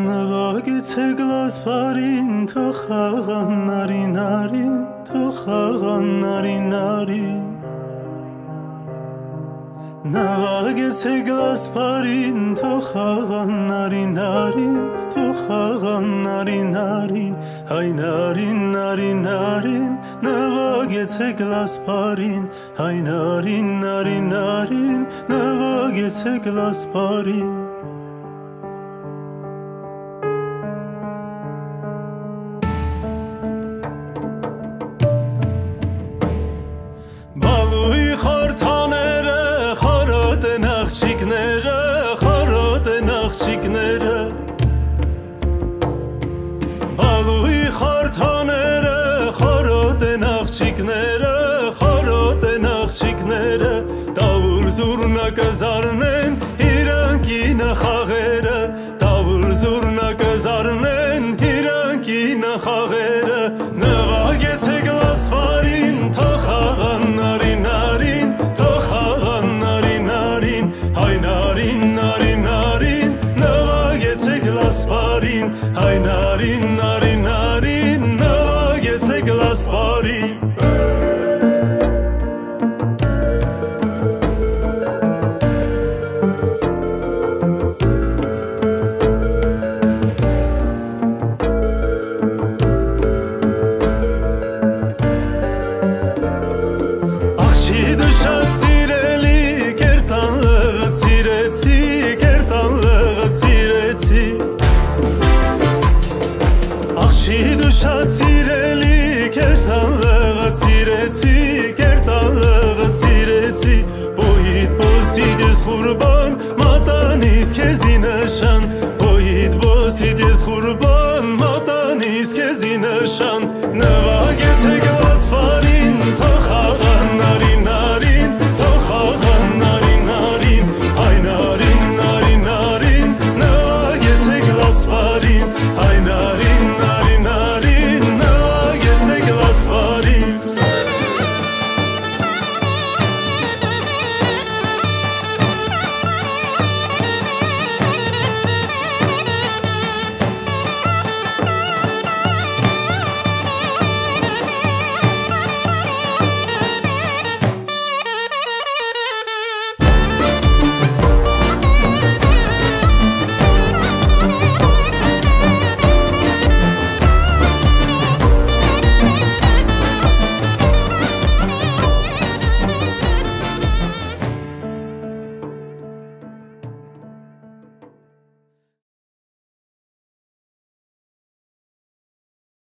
Նվագեցեք լասվարին, թող խաղան նարին, թող խաղան նարին Նվագեցեք լասվարին, թող խաղան նարին, թող խաղան նարին Հայ նարին Նվագեցեք լասվարին, հայ նարին Նվագեցեք լասվարին Բալույի խորթաները, խորոտ են աղջիկները Բալույի խորթաները, խորոտ են աղջիկները Տավուր զուրնակը զարնեն, իրանքինը խաղերը Տավուր զուրնակը զարնեն, իրանքինը խաղերը Նվագեցեք լասվարին, թող խաղան նարին Թող խաղան նարին Հայ նարին Նվագեցեք լասվարին Հայ նարին Նվագեցեք լասվարին